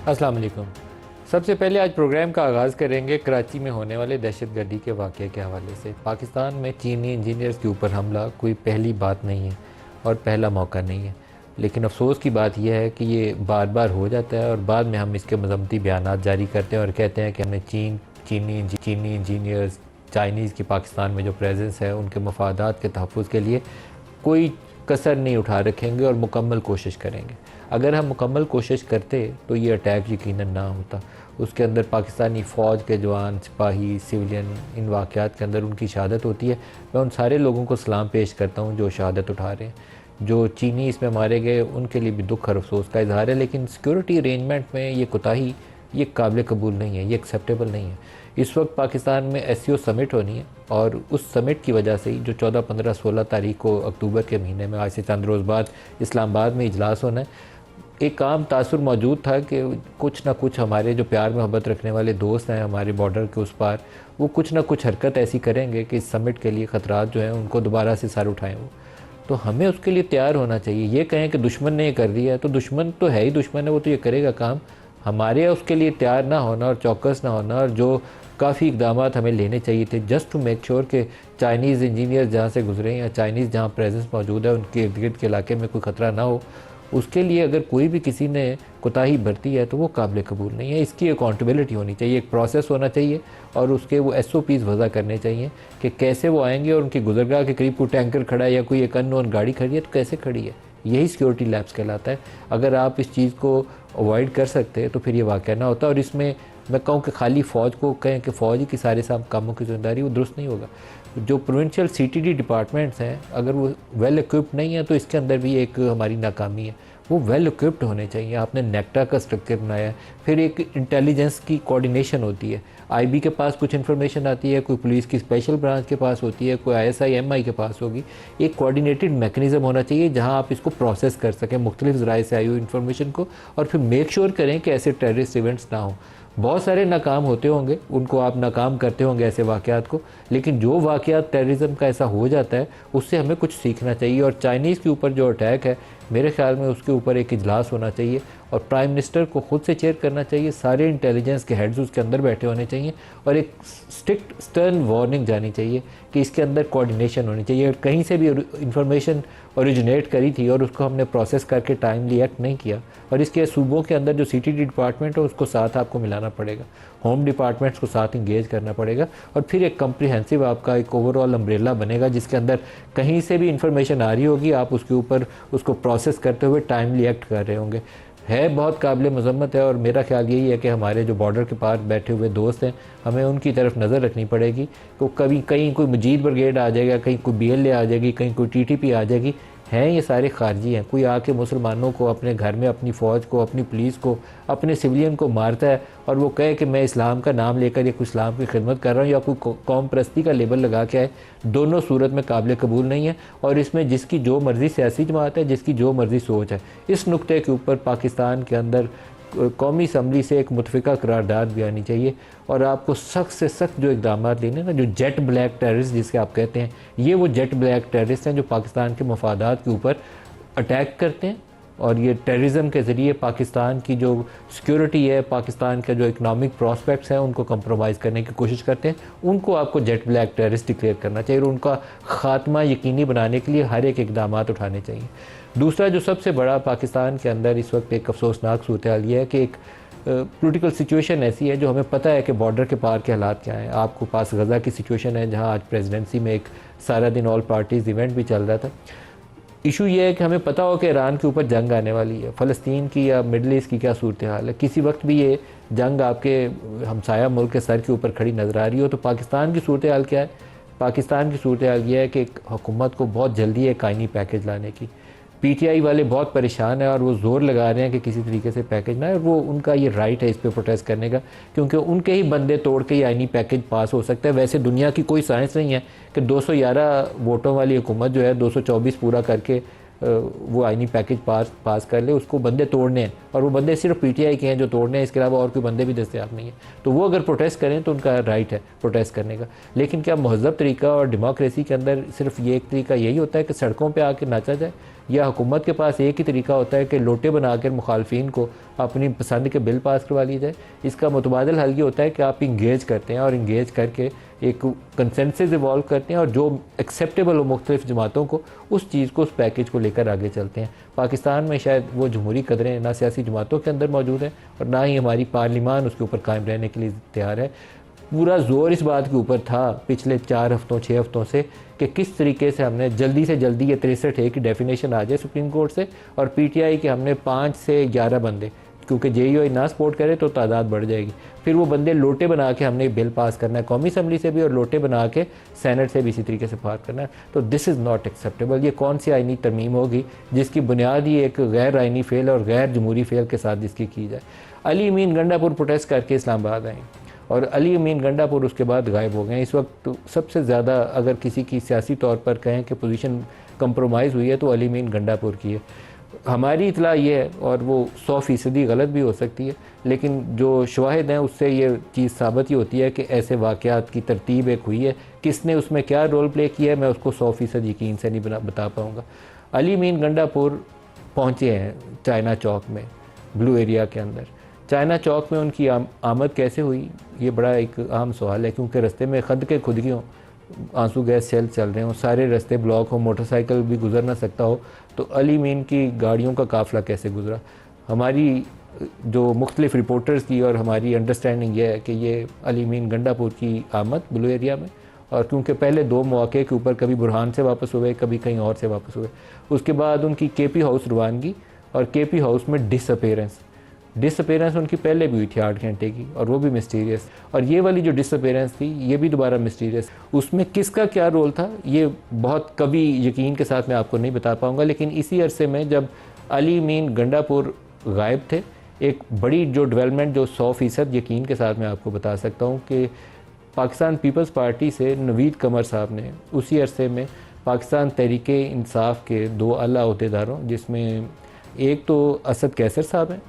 अस्सलाम वालेकुम। सबसे पहले आज प्रोग्राम का आगाज़ करेंगे कराची में होने वाले दहशतगर्दी के वाक़े के हवाले से। पाकिस्तान में चीनी इंजीनियर्स के ऊपर हमला कोई पहली बात नहीं है और पहला मौका नहीं है, लेकिन अफसोस की बात यह है कि ये बार बार हो जाता है और बाद में हम इसके मज़म्मती बयानात जारी करते हैं और कहते हैं कि हमने चीनी इंजीनियर्स, चाइनीज़ की पाकिस्तान में जो प्रेजेंस है उनके मफादात के तहफ़्फ़ुज़ के लिए कोई कसर नहीं उठा रखेंगे और मुकम्मल कोशिश करेंगे। अगर हम मुकम्मल कोशिश करते तो ये अटैक यकीनन ना होता। उसके अंदर पाकिस्तानी फ़ौज के जवान, सिपाही, सिविलियन, इन वाक़यात के अंदर उनकी शहादत होती है। मैं उन सारे लोगों को सलाम पेश करता हूँ जो शहादत उठा रहे हैं। जो चीनी इसमें मारे गए उनके लिए भी दुख और अफसोस का इज़हार है, लेकिन सिक्योरिटी अरेंजमेंट में ये कोताही ये काबिल कबूल नहीं है, ये एक्सेप्टेबल नहीं है। इस वक्त पाकिस्तान में एससीओ समिट होनी है और उस समिट की वजह से ही जो 14, 15, 16 तारीख को अक्टूबर के महीने में आज से चंद रोज़ बाद इस्लामाबाद में इजलास होना है, एक आम तासुर मौजूद था कि कुछ ना कुछ हमारे जो प्यार मोहब्बत रखने वाले दोस्त हैं हमारे बॉर्डर के उस पार, वो कुछ ना कुछ हरकत ऐसी करेंगे कि इस समिट के लिए ख़तरात जो हैं उनको दोबारा से सर उठाएँ वो। तो हमें उसके लिए तैयार होना चाहिए। ये कहें कि दुश्मन ने ये कर दिया है तो दुश्मन तो है ही दुश्मन है, वो तो ये करेगा काम। हमारे उसके लिए तैयार ना होना और चौकस ना होना और जो काफ़ी इकदाम हमें लेने चाहिए थे जस्ट टू मेक श्योर कि चाइनीज़ इंजीनियर जहाँ से गुजरे हैं या चाइनीज़ जहाँ प्रेजेंस मौजूद है उनके इर्द गिर्द के इलाके में कोई ख़तरा ना हो, उसके लिए अगर कोई भी किसी ने कोताही बरती है तो वो काबिल कबूल नहीं है। इसकी अकाउंटेबिलिटी होनी चाहिए, एक प्रोसेस होना चाहिए और उसके वो SOPs वज़ा करने चाहिए कि कैसे वो आएंगे और उनकी गुजरगाह के करीब कोई टैंकर खड़ा है या कोई एक अननोन गाड़ी खड़ी है तो कैसे खड़ी है। यही सिक्योरिटी लैप्स कहलाता है। अगर आप इस चीज़ को अवॉइड कर सकते हैं तो फिर ये वाक़या ना होता। और इसमें मैं कहूँ कि खाली फ़ौज को कहें कि फ़ौज ही की सारे कामों की ज़िम्मेदारी, वो दुरुस्त नहीं होगा। जो प्रोविंशियल CTD डिपार्टमेंट्स हैं अगर वो वेल इक्विप्ड नहीं है तो इसके अंदर भी एक हमारी नाकामी है। वो वेल इक्विप्ड होने चाहिए। आपने नेक्टा का स्ट्रक्चर बनाया है, फिर एक इंटेलिजेंस की कोऑर्डिनेशन होती है। IB के पास कुछ इन्फॉर्मेशन आती है, कोई पुलिस की स्पेशल ब्रांच के पास होती है, कोई ISI MI के पास होगी। एक कोऑर्डिनेटेड मैकेनिज़्म होना चाहिए जहां आप इसको प्रोसेस कर सकें मुख्तलिफ ज़राए से आई हुई इन्फॉर्मेशन को और फिर मेक श्योर करें कि ऐसे टेररिस्ट इवेंट्स ना हों। बहुत सारे नाकाम होते होंगे, उनको आप नाकाम करते होंगे ऐसे वाक़यात को, लेकिन जो वाक़यात टेररिज्म का ऐसा हो जाता है उससे हमें कुछ सीखना चाहिए। और चाइनीज़ के ऊपर जो अटैक है मेरे ख़्याल में उसके ऊपर एक इजलास होना चाहिए और प्राइम मिनिस्टर को ख़ुद से चेयर करना चाहिए। सारे इंटेलिजेंस के हेड्स उसके अंदर बैठे होने चाहिए और एक स्ट्रिक्ट स्टर्न वार्निंग जानी चाहिए कि इसके अंदर कोऑर्डिनेशन होनी चाहिए। और कहीं से भी इंफॉर्मेशन ओरिजिनेट करी थी और उसको हमने प्रोसेस करके टाइमली एक्ट नहीं किया और इसके सूबों के अंदर जो CTD डिपार्टमेंट है उसको साथ आपको मिलाना पड़ेगा, होम डिपार्टमेंट्स को साथ इंगेज करना पड़ेगा और फिर एक कम्प्रिहेंसिव आपका एक ओवरऑल अम्ब्रेला बनेगा जिसके अंदर कहीं से भी इंफॉर्मेशन आ रही होगी आप उसके ऊपर उसको प्रोसेस करते हुए टाइमली एक्ट कर रहे होंगे। है बहुत काबिल मज़म्मत है और मेरा ख्याल यही है कि हमारे जो बॉर्डर के पार बैठे हुए दोस्त हैं हमें उनकी तरफ नज़र रखनी पड़ेगी। तो कभी कहीं कोई मजीद ब्रिगेड आ जाएगा, कहीं कोई BLA आ जाएगी, कहीं कोई TTP आ जाएगी। हैं ये सारे खारजी हैं। कोई आके मुसलमानों को अपने घर में, अपनी फ़ौज को, अपनी पुलिस को, अपने सिविलियन को मारता है और वो कहे कि मैं इस्लाम का नाम लेकर या कोई इस्लाम की खिदमत कर रहा हूँ या कोई कौम परस्ती का लेबल लगा के आए, दोनों सूरत में काबिल कबूल नहीं है। और इसमें जिसकी जो मर्ज़ी सियासी जमात है, जिसकी जो मर्ज़ी सोच है, इस नुक्ते के ऊपर पाकिस्तान के अंदर कौमी असम्बली से एक मुतफ़िका करारदाद भी आनी चाहिए और आपको सख्त से सख्त जो इक़दाम लेने ना, जो जेट ब्लैक टेररिस्ट जिसके आप कहते हैं, ये वो जेट ब्लैक टेररिस्ट हैं जो पाकिस्तान के मफादात के ऊपर अटैक करते हैं और ये टेररिज्म के ज़रिए पाकिस्तान की जो सिक्योरिटी है, पाकिस्तान के जो इकनॉमिक प्रॉस्पेक्ट्स हैं उनको कंप्रोमाइज़ करने की कोशिश करते हैं। उनको आपको जेट ब्लैक टेररिस्ट डिक्लेयर करना चाहिए और उनका ख़ात्मा यकीनी बनाने के लिए हर एक इक़दाम उठाने चाहिए। दूसरा जो सबसे बड़ा पाकिस्तान के अंदर इस वक्त एक अफसोसनाक सूरत हाल ये है कि एक पॉलिटिकल सिचुएशन ऐसी है जो हमें पता है कि बॉर्डर के पार के हालात क्या हैं। आपको पास गज़ा की सिचुएशन है जहाँ आज प्रेसिडेंसी में एक सारा दिन ऑल पार्टीज़ इवेंट भी चल रहा था। इशू ये है कि हमें पता हो कि ईरान के ऊपर जंग आने वाली है, फ़लस्तीन की या मिडल ईस्ट की क्या सूरत हाल है, किसी वक्त भी ये जंग आपके हमसाया मुल्क के सर के ऊपर खड़ी नज़र आ रही हो। तो पाकिस्तान की सूरत हाल क्या है? पाकिस्तान की सूरत हाल ये है कि एक हुकूमत को बहुत जल्दी एक आइनी पैकेज लाने की, PTI वाले बहुत परेशान है और वो ज़ोर लगा रहे हैं कि किसी तरीके से पैकेज ना है और वो उनका ये राइट है इस पर प्रोटेस्ट करने का, क्योंकि उनके ही बंदे तोड़ के ही आइनी पैकेज पास हो सकता है। वैसे दुनिया की कोई साइंस नहीं है कि 211 वोटों वाली हुकूमत जो है 224 पूरा करके वो आइनी पैकेज पास कर ले। उसको बंदे तोड़ने हैं और वो बंदे सिर्फ PTI के हैं जो तोड़ने हैं, इसके अलावा और कोई बंदे भी दस्तयाब नहीं है। तो वो अगर प्रोटेस्ट करें तो उनका राइट है प्रोटेस्ट करने का। लेकिन क्या महज़ब तरीका और डेमोक्रेसी के अंदर सिर्फ ये एक तरीका यही होता है कि सड़कों पे आके नाचा जाए? या हुकूमत के पास एक ही तरीका होता है कि लोटे बनाकर मुखालफिन को अपनी पसंद के बिल पास करवा ली जाए। इसका मुतबादल हल ये होता है कि आप इंगेज करते हैं और इंगेज करके एक कंसेंसस इवॉल्व करते हैं और जो एक्सेप्टेबल हो मुख्तलिफ जमातों को, उस चीज़ को, उस पैकेज को लेकर आगे चलते हैं। पाकिस्तान में शायद वो जमहूरी कदरें ना सियासी जमातों के अंदर मौजूद हैं और ना ही हमारी पार्लिमान उसके ऊपर कायम रहने के लिए तैयार है। पूरा जोर इस बात के ऊपर था पिछले 4 हफ्तों 6 हफ्तों से कि किस तरीके से हमने जल्दी से जल्दी ये 63A की डेफिनेशन आ जाए सुप्रीम कोर्ट से, और PTI के हमने 5 से 11 बंदे, क्योंकि JUI ना सपोर्ट करे तो तादाद बढ़ जाएगी, फिर वो बंदे लोटे बना के हमने बिल पास करना है कौमी असम्बली से भी और लोटे बना के सेनेट से भी इसी तरीके से पास करना है। तो दिस इज़ नॉट एक्सेप्टेबल। ये कौन सी आइनी तरमीम होगी जिसकी बुनियाद ही एक गैर आइनी फेल और गैर जमहूरी फेल के साथ जिसकी की जाए। अली अमीन गंडापुर प्रोटेस्ट करके इस्लामाबाद आए और अली अमीन गंडापुर उसके बाद गायब हो गए। इस वक्त तो सबसे ज़्यादा अगर किसी की सियासी तौर पर कहें कि पोजीशन कंप्रोमाइज़ हुई है तो अली अमीन गंडापुर की है। हमारी इतला ये है, और वो 100% गलत भी हो सकती है, लेकिन जो शवाहिद हैं उससे ये चीज़ साबित ही होती है कि ऐसे वाक़यात की तरतीब एक हुई है। किसने उसमें क्या रोल प्ले किया है मैं उसको 100% यकीन से नहीं बता पाऊँगा। अली अमीन गंडापुर पहुँचे हैं चाइना चौक में, ब्लू एरिया के अंदर। चाइना चौक में उनकी आमद कैसे हुई, ये बड़ा एक अहम सवाल है, क्योंकि रास्ते में खद के खुद की हों, आंसू गैस सेल चल रहे हों, सारे रास्ते ब्लॉक हो, मोटरसाइकिल भी गुजर ना सकता हो, तो अली अमीन की गाड़ियों का काफ़िला कैसे गुजरा। हमारी जो मुख्तलिफ रिपोर्टर्स की और हमारी अंडरस्टैंडिंग ये है कि ये अली अमीन गंडापुर की आमद ब्लू एरिया में, और क्योंकि पहले 2 मौके के ऊपर कभी बुरहान से वापस हुए, कभी कहीं और से वापस हुए, उसके बाद उनकी KP हाउस रवानगी और KP हाउस में डिसअपेरेंस उनकी पहले भी हुई थी 8 घंटे की, और वो भी मिस्टीरियस। और ये वाली जो डिसअपेरेंस थी ये भी दोबारा मिस्टीरियस। उसमें किसका क्या रोल था ये बहुत कभी यकीन के साथ मैं आपको नहीं बता पाऊँगा, लेकिन इसी अरसे में जब अली अमीन गंडापुर गायब थे, एक बड़ी जो डेवलपमेंट जो 100% यकीन के साथ मैं आपको बता सकता हूँ कि पाकिस्तान पीपल्स पार्टी से नवीद कमर साहब ने उसी अरसे में पाकिस्तान तहरीके इंसाफ के 2 आला अहदेदारों, जिसमें एक तो असद कैसर साहब हैं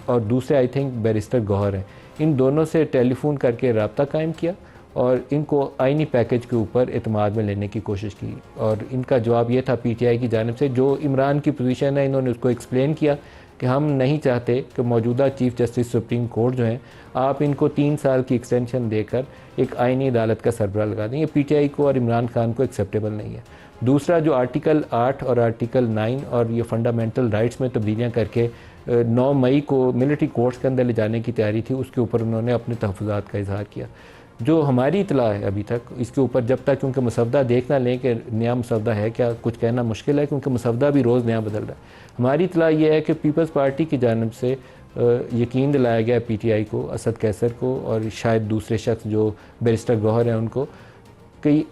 और दूसरे आई थिंक बैरिस्टर गौहर हैं, इन दोनों से टेलीफोन करके रब्ता कायम किया और इनको आइनी पैकेज के ऊपर एतमाद में लेने की कोशिश की। और इनका जवाब ये था PTI की जानिब से, जो इमरान की पोजीशन है इन्होंने उसको एक्सप्लेन किया कि हम नहीं चाहते कि मौजूदा चीफ़ जस्टिस सुप्रीम कोर्ट जो हैं आप इनको 3 साल की एक्सटेंशन देकर एक आइनी अदालत का सरबराह लगा दें। ये PTI को और इमरान खान को एक्सेप्टेबल नहीं है। दूसरा जो आर्टिकल 8 और आर्टिकल 9 और ये फंडामेंटल राइट्स में तब्दीलियाँ करके 9 मई को मिलिट्री कोर्ट्स के अंदर ले जाने की तैयारी थी, उसके ऊपर उन्होंने अपने तहफ़्फ़ुज़ात का इजहार किया। जो हमारी इतला है अभी तक इसके ऊपर, जब तक क्योंकि मसवदा देख ना लें कि नया मसवदा है क्या, कुछ कहना मुश्किल है क्योंकि मसवदा भी रोज़ नया बदल रहा है। हमारी इतला ये है कि पीपल्स पार्टी की जानिब से यकीन दिलाया गया PTI को, असद कैसर को और शायद दूसरे शख्स जो बैरिस्टर गौहर हैं उनको, कि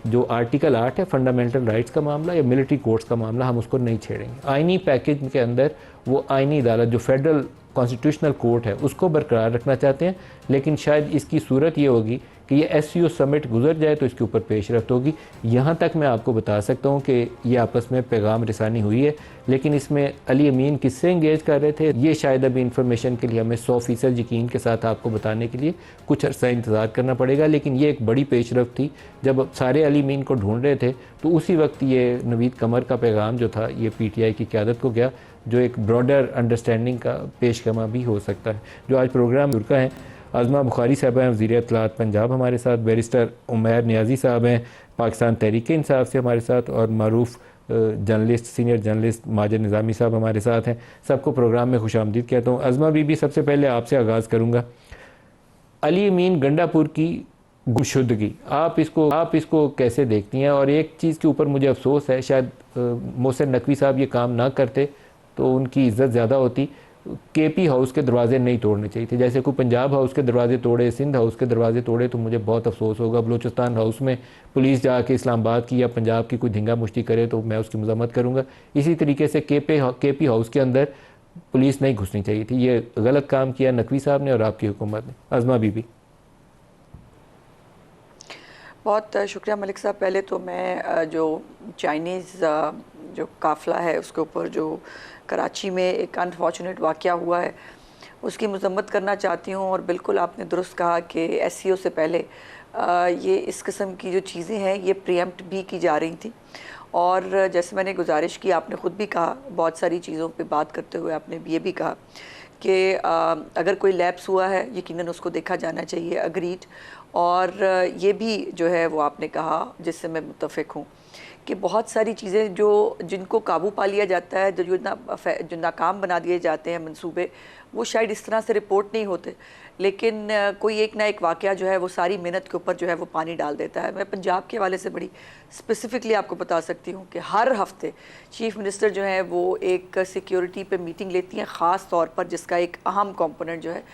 जो आर्टिकल 8 है फंडामेंटल राइट्स का मामला या मिलिट्री कोर्ट्स का मामला, हम उसको नहीं छेड़ेंगे। आइनी पैकेज के अंदर वो आइनी अदालत जो फेडरल कॉन्स्टिट्यूशनल कोर्ट है उसको बरकरार रखना चाहते हैं, लेकिन शायद इसकी सूरत ये होगी कि ये SCO समिट गुजर जाए तो इसके ऊपर पेशरफ्त होगी। यहाँ तक मैं आपको बता सकता हूँ कि ये आपस में पैगाम रिसानी हुई है, लेकिन इसमें अली अमीन किससे इंगेज कर रहे थे ये शायद अभी इंफॉर्मेशन के लिए हमें 100% यकीन के साथ आपको बताने के लिए कुछ अर्सा इंतज़ार करना पड़ेगा। लेकिन ये एक बड़ी पेशरफ्त थी, जब सारे अली अमीन को ढूंढ रहे थे तो उसी वक्त ये नवीद कमर का पैगाम जो था ये PTI की क़यादत को गया, जो एक ब्रॉडर अंडरस्टैंडिंग का पेशगमा भी हो सकता है। जो आज प्रोग्राम रुका है, आज़मा बुखारी साहब हैं वज़ीर इत्तलाआत पंजाब हमारे साथ, बैरिस्टर उमैर नियाज़ी साहब हैं पाकिस्तान तहरीक इंसाफ से हमारे साथ, और मरूफ़ जर्नलिस्ट सीनियर जर्नलिस्ट माजिद निज़ामी साहब हमारे साथ हैं। सबको प्रोग्राम में खुशामदीद कहता हूँ। अज़मा बीबी, सबसे पहले आपसे आगाज़ करूँगा। अली अमीन गंडापुर की गुमशुदगी आप इसको कैसे देखती हैं? और एक चीज़ के ऊपर मुझे अफसोस है, शायद मोहसिन नकवी साहब ये काम ना करते तो उनकी इज़्ज़त ज़्यादा होती। KP हाउस के दरवाजे नहीं तोड़ने चाहिए थे, जैसे कोई पंजाब हाउस के दरवाजे तोड़े, सिंध हाउस के दरवाजे तोड़े तो मुझे बहुत अफसोस होगा। बलूचिस्तान हाउस में पुलिस जाके इस्लामाबाद की या पंजाब की कोई धिंगा मुश्ती करे तो मैं उसकी मज़म्मत करूँगा। इसी तरीके से KP हाउस के अंदर पुलिस नहीं घुसनी चाहिए थी। ये गलत काम किया नकवी साहब ने और आपकी हुकूमत ने। अज़मा बीबी। बहुत शुक्रिया मलिक साहब। पहले तो मैं जो चाइनीज़ जो काफ़िला है उसके ऊपर जो कराची में एक अनफॉर्चुनेट वाक़या हुआ है उसकी मज़म्मत करना चाहती हूँ। और बिल्कुल आपने दुरुस्त कहा कि SCO से पहले ये इस किस्म की जो चीज़ें हैं ये प्रीएम्प्ट भी की जा रही थी और जैसे मैंने गुजारिश की, आपने ख़ुद भी कहा, बहुत सारी चीज़ों पे बात करते हुए आपने ये भी कहा कि अगर कोई लैप्स हुआ है यकीनन उसको देखा जाना चाहिए, अग्रीड। और ये भी जो है वो आपने कहा जिससे मैं मुत्तफ़िक हूँ कि बहुत सारी चीज़ें जिनको काबू पा लिया जाता है, जो नाकाम बना दिए जाते हैं मंसूबे, वो शायद इस तरह से रिपोर्ट नहीं होते, लेकिन कोई एक ना एक वाक़या जो है वो सारी मेहनत के ऊपर जो है वो पानी डाल देता है। मैं पंजाब के हवाले से बड़ी स्पेसिफ़िकली आपको बता सकती हूँ कि हर हफ्ते चीफ़ मिनिस्टर जो है वो एक सिक्योरिटी पे मीटिंग लेती हैं, ख़ास तौर पर जिसका एक अहम कंपोनेंट जो है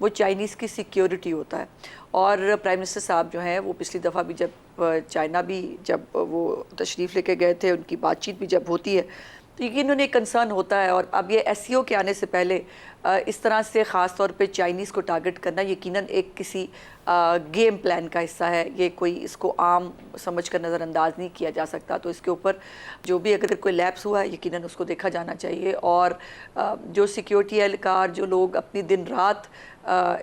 वो चाइनीज़ की सिक्योरिटी होता है। और प्राइम मिनिस्टर साहब जो हैं वो पिछली दफ़ा भी जब चाइना भी जब वो तशरीफ़ लेके गए थे, उनकी बातचीत भी जब होती है तो यकीनन एक कंसर्न होता है। और अब ये एससीओ के आने से पहले इस तरह से ख़ास तौर पे चाइनीज़ को टारगेट करना यकीनन एक किसी गेम प्लान का हिस्सा है। ये कोई इसको आम समझ कर नज़रअंदाज नहीं किया जा सकता। तो इसके ऊपर जो भी अगर कोई लैप्स हुआ है यकीनन उसको देखा जाना चाहिए। और जो सिक्योरिटी एहलकार, जो लोग अपनी दिन रात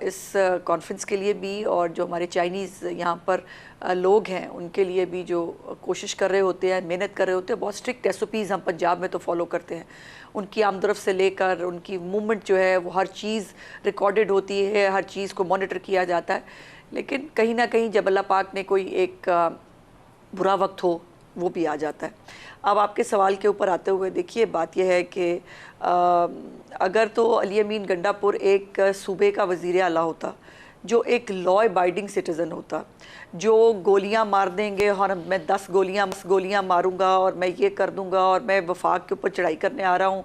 इस कॉन्फ्रेंस के लिए भी, और जो हमारे चाइनीज़ यहाँ पर लोग हैं उनके लिए भी जो कोशिश कर रहे होते हैं, मेहनत कर रहे होते हैं, बहुत स्ट्रिक्ट SOPs हम पंजाब में तो फॉलो करते हैं। उनकी आमदरफ से लेकर उनकी मूवमेंट जो है वो हर चीज़ रिकॉर्डेड होती है, हर चीज़ को मॉनिटर किया जाता है। लेकिन कहीं ना कहीं जब अल्लाह पाक ने कोई एक बुरा वक्त हो वो भी आ जाता है। अब आपके सवाल के ऊपर आते हुए देखिए, बात यह है कि अगर तो अली अमीन गंडापुर एक सूबे का वज़ीर आला होता, जो एक लॉ अबाइडिंग सिटीज़न होता, जो गोलियां मार देंगे और मैं 10 गोलियां मारूंगा और मैं ये कर दूंगा और मैं वफाक के ऊपर चढ़ाई करने आ रहा हूँ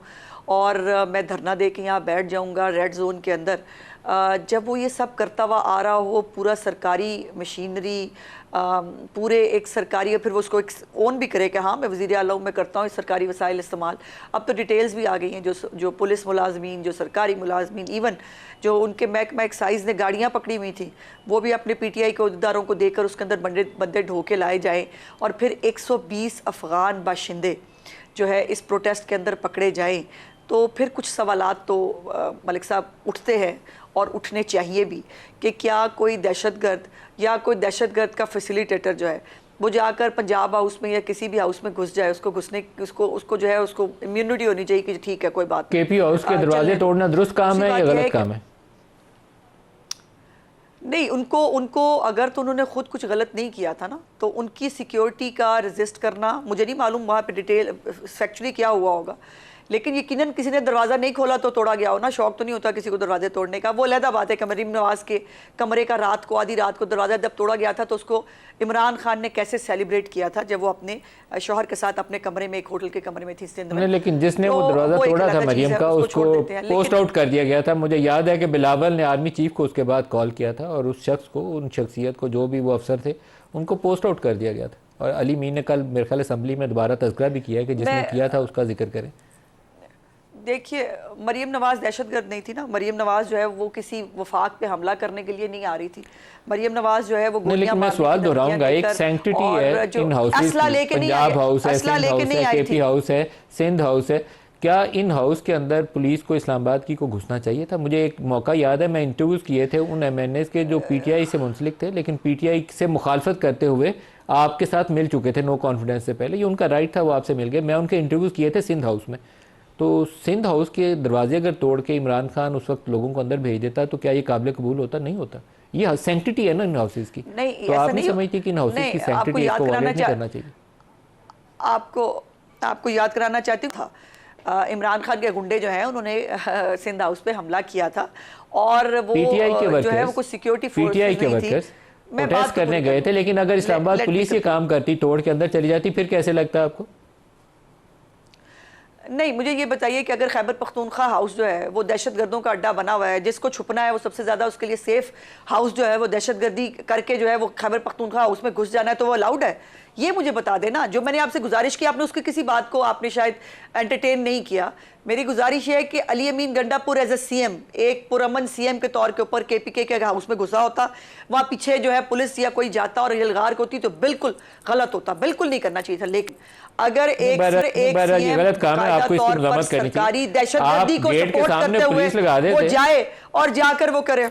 और मैं धरना दे के यहाँ बैठ जाऊँगा रेड जोन के अंदर, जब वो ये सब करता हुआ आ रहा हो, पूरा सरकारी मशीनरी, पूरे एक सरकारी, फिर वो उसको एक ओन भी करे कि हाँ मैं वज़ीर आला हूँ, मैं करता हूँ इस सरकारी वसाइल इस्तेमाल। अब तो डिटेल्स भी आ गई हैं, जो पुलिस मुलाजमीन, जो सरकारी मुलाजमीन, इवन जो उनके महकमा एक्साइज़ ने गाड़ियाँ पकड़ी हुई थी, वो भी अपने PTI के अहदेदारों को देकर उसके अंदर बंदे ढो के लाए जाएँ। और फिर 120 अफ़गान बाशिंदे जो है इस प्रोटेस्ट के अंदर पकड़े जाएँ, तो फिर कुछ सवालात तो मलिक साहब उठते हैं और उठने चाहिए भी कि क्या कोई दहशतगर्द या कोई दहशतगर्द का फैसिलिटेटर जो है वो जाकर पंजाब हाउस में या किसी भी हाउस में घुस जाए, उसको जो है उसको इम्यूनिटी होनी चाहिए कि ठीक है कोई बात नहीं। KP हाउस के दरवाजे तोड़ना दुरुस्त काम है या गलत काम है? नहीं, उनको अगर तो उन्होंने खुद कुछ गलत नहीं किया था ना, तो उनकी सिक्योरिटी का रेजिस्ट करना, मुझे नहीं मालूम वहाँ पे डिटेल फैक्चुअली क्या हुआ होगा, लेकिन यकीनन किसी ने दरवाज़ा नहीं खोला तो तोड़ा गया हो ना। शौक तो नहीं होता किसी को दरवाजे तोड़ने का। वो अलहदा बात है कि मरीम नवाज़ के कमरे का रात को, आधी रात को दरवाज़ा जब तोड़ा गया था तो उसको इमरान खान ने कैसे सेलिब्रेट किया था जब वो अपने शौहर के साथ अपने कमरे में, एक होटल के कमरे में थी सिंध में। लेकिन जिसने वो दरवाज़ा तोड़ा था मरीम का, उसको पोस्ट आउट कर दिया गया था। मुझे याद है कि बिलावल ने आर्मी चीफ को उसके बाद कॉल किया था और उस शख्स को, उन शख्सियत को, जो भी वो अफसर थे, उनको पोस्ट आउट कर दिया गया था। और अली मीन ने कल मेरे ख्याल असम्बली में दोबारा तज़किरा भी किया है कि जिसने किया था उसका जिक्र करें। देखिए, मरीम नवाज़ दहशतगर्द नहीं थी ना। मरीम नवाज़ जो है वो किसी वफाक पे हमला करने के लिए नहीं आ रही थी। मरीम नवाज़ जो है वो गोलियां मैं सवाल दोहराऊंगा, एक सैंक्टिटी है इन हाउसेस, पंजाब हाउस है, सिंध हाउस है, KP हाउस है, सिंध हाउस है, क्या इन हाउस के अंदर पुलिस को इस्लामाबाद की को घुसना चाहिए था? मुझे एक मौका याद है, मैं इंटरव्यूज़ किए थे उन MNAs के जो PTI से मुंसलिक थे, लेकिन PTI से मुखालफत करते हुए आपके साथ मिल चुके थे नो कॉन्फिडेंस से पहले। ये उनका राइट था, वो आपसे मिल गए। मैं उनके इंटरव्यूज़ किए थे सिंध हाउस में। तो सिंध हाउस के दरवाजे अगर तोड़ के इमरान खान उस वक्त लोगों को अंदर भेज देता तो क्या ये काबिल कबूल होता? नहीं होता। ये सैंक्टिटी है ना इन हाउसेस की। तो आप नहीं समझती कि इन हाउसेस की सैंक्टिटी को वायलेट नहीं करना चाहिए? आपको याद कराना चाहती था, इमरान खान के गुंडे जो हैं उन्होंने सिंध हाउस पे हमला किया था और वो जो है वो कुछ सिक्योरिटी PTI के वर्कर्स प्रोटेस्ट करने गए थे। लेकिन अगर इस्लामाबाद पुलिस ये काम करती, तोड़ के अंदर चली जाती, फिर कैसे लगता है आपको? नहीं, मुझे ये बताइए कि अगर खैबर पख्तूनख्वा हाउस जो है वो दहशतगर्दों का अड्डा बना हुआ है, जिसको छुपना है वो सबसे ज़्यादा उसके लिए सेफ हाउस जो है वो दहशतगर्दी करके जो है वो खैबर पख्तूनख्वा हाउस में घुस जाना है, तो वो अलाउड है? ये मुझे बता देना। जो मैंने आपसे गुजारिश की, आपने उसकी किसी बात को आपने शायद एंटरटेन नहीं किया। मेरी गुजारिश है कि अली अमीन गंडापुर एज ए CM, एक पुरअमन CM के तौर के ऊपर KPK के हाउस में घुसा होता, वहाँ पीछे जो है पुलिस या कोई जाता और यलगार होती तो बिल्कुल गलत होता, बिल्कुल नहीं करना चाहिए था। लेकिन अगर एक गलत काम है, आपको इसकी मजम्मत करनी चाहिए। सरकारी दहशतगर्दी को सपोर्ट करते हुए वो जाए और जाकर वो करे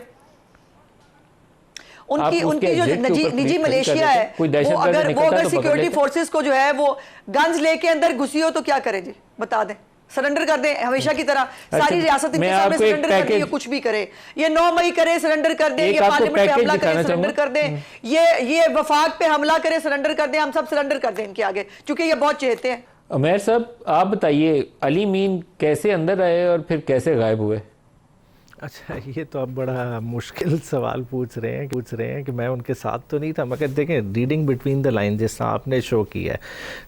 उनकी उसके जो exit के ऊपर निजी पुलिस खड़ी कर मलेशिया देते। है, कोई वो दहशतगर्द अगर निकलता तो पकड़ सिक्योरिटी लेते। फोर्सेस को जो है वो गन्स लेके अंदर घुसी हो तो क्या करें जी, बता दें, सरेंडर कर दें हमेशा की तरह। सारी रियासत इनके सामने सरेंडर कर दी, कुछ भी करे, ये 9 मई करे सरेंडर कर दें, ये पार्लियामेंट पे हमला करे सरेंडर कर दें, ये वफाक पे हमला करे सरेंडर कर दें, हम सब सरेंडर कर दें इनके आगे, क्योंकि ये बहुत चहेते हैं। उमैर साहब आप बताइए, अली मीन कैसे अंदर आए और फिर कैसे गायब हुए? अच्छा, ये तो आप बड़ा मुश्किल सवाल पूछ रहे हैं कि मैं उनके साथ तो नहीं था, मगर देखें रीडिंग बिटवीन द लाइन जिस तरह आपने शो किया है,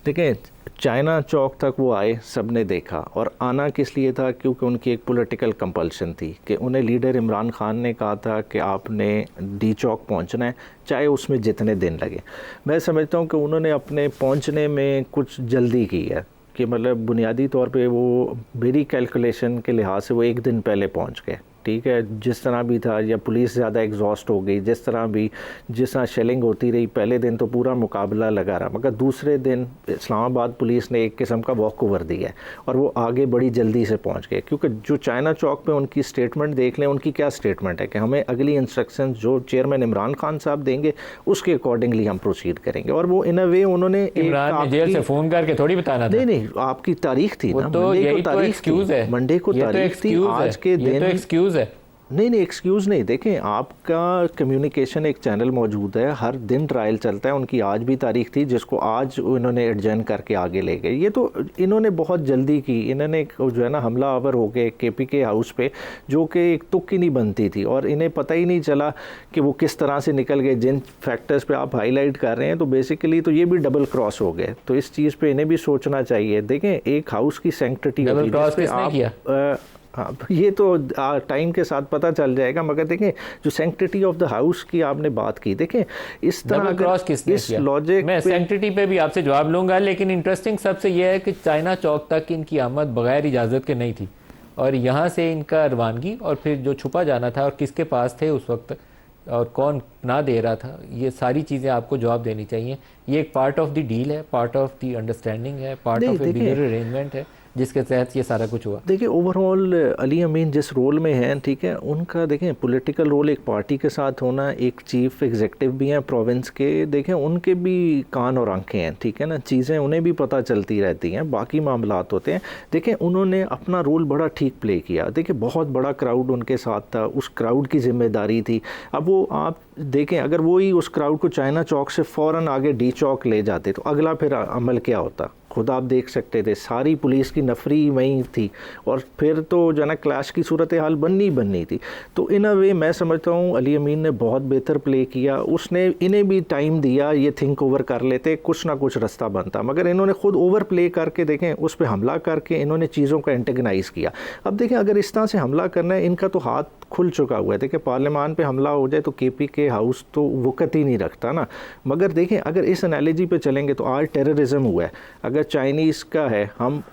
देखें चाइना चौक तक वो आए, सब ने देखा, और आना किस लिए था, क्योंकि उनकी एक पॉलिटिकल कंपल्शन थी कि उन्हें लीडर इमरान खान ने कहा था कि आपने डी चौक पहुंचना है, चाहे उसमें जितने दिन लगे। मैं समझता हूं कि उन्होंने अपने पहुंचने में कुछ जल्दी की है, कि मतलब बुनियादी तौर पे वो मेरी कैलकुलेशन के लिहाज से वो एक दिन पहले पहुंच गए, ठीक है, जिस तरह भी था, या पुलिस ज़्यादा एग्जॉस्ट हो गई, जिस तरह शेलिंग होती रही, पहले दिन तो पूरा मुकाबला लगा रहा, मगर दूसरे दिन इस्लामाबाद पुलिस ने एक किस्म का वॉक ओवर दिया है और वो आगे बड़ी जल्दी से पहुंच गए। क्योंकि जो चाइना चौक पे उनकी स्टेटमेंट देख लें, उनकी क्या स्टेटमेंट है कि हमें अगली इंस्ट्रक्शन जो चेयरमैन इमरान खान साहब देंगे उसके अकॉर्डिंगली हम प्रोसीड करेंगे। और वो इन अ वे उन्होंने जेल से फ़ोन करके थोड़ी बताना था। नहीं, आपकी तारीख थी ना, तो मंडे को तारीख एक्सक्यूज़ है, मंडे को तारीख थी, आज के दिन एक्सक्यूज़ है। नहीं, एक्सक्यूज़ नहीं। देखें, आपका कम्युनिकेशन एक चैनल मौजूद है, हर दिन ट्रायल चलता है, उनकी आज भी तारीख थी जिसको आज इन्होंने एडजर्न करके आगे ले गए। ये तो इन्होंने बहुत जल्दी की, इन्होंने जो है ना हमला आवर हो गए KPK हाउस पे, जो कि एक तुक ही नहीं बनती थी, और इन्हें पता ही नहीं चला कि वो किस तरह से निकल गए। जिन फैक्टर्स पे आप हाईलाइट कर रहे हैं, तो बेसिकली तो ये भी डबल क्रॉस हो गए, तो इस चीज़ पे इन्हें भी सोचना चाहिए। देखें, एक हाउस की सैंक्टिटी होती है, हाँ, ये तो टाइम के साथ पता चल जाएगा, मगर देखें जो सैंक्टिटी ऑफ द हाउस की आपने बात की, देखें इस तरह क्रॉस किसने इस लॉजिक मैं सैंक्टिटी पे भी आपसे जवाब लूंगा, लेकिन इंटरेस्टिंग सबसे यह है कि चाइना चौक तक इनकी आमद बगैर इजाज़त के नहीं थी, और यहाँ से इनका रवानगी और फिर जो छुपा जाना था और किसके पास थे उस वक्त और कौन ना दे रहा था, ये सारी चीज़ें आपको जवाब देनी चाहिए। ये एक पार्ट ऑफ द डील है, पार्ट ऑफ द अंडरस्टैंडिंग है, part of A bigger arrangement है, जिसके तहत ये सारा कुछ हुआ। देखिए, ओवरऑल अली अमीन जिस रोल में हैं, ठीक है, उनका देखें पॉलिटिकल रोल एक पार्टी के साथ होना, एक चीफ एग्जीक्यूटिव भी हैं प्रोविंस के, देखें उनके भी कान और आंखें हैं, ठीक है ना, चीज़ें उन्हें भी पता चलती रहती हैं, बाकी मामलात होते हैं। देखें, उन्होंने अपना रोल बड़ा ठीक प्ले किया। देखिए, बहुत बड़ा क्राउड उनके साथ था, उस क्राउड की जिम्मेदारी थी। अब वो आप देखें, अगर वो ही उस क्राउड को चाइना चौक से फ़ौरन आगे डी चौक ले जाते तो अगला फिर अमल क्या होता, खुद आप देख सकते थे, सारी पुलिस की नफरी वहीं थी, और फिर तो जो है ना क्लैश की सूरत हाल बननी थी। तो इन अ वे मैं समझता हूँ अली अमीन ने बहुत बेहतर प्ले किया, उसने इन्हें भी टाइम दिया, ये थिंक ओवर कर लेते, कुछ ना कुछ रास्ता बनता, मगर इन्होंने खुद ओवर प्ले करके देखें उस पर हमला करके इन्होंने चीज़ों को एंटेगनाइज किया। अब देखें, अगर इस तरह से हमला करना है, इनका तो हाथ खुल चुका हुआ है। देखिए, पार्लियामान पे हमला हो जाए तो KPK हाउस तो वक़्त ही नहीं रखता ना, मगर देखें अगर इस एनालॉजी पे चलेंगे तो आज टेररिज्म हुआ है, अगर चाइनीज़ का है, हम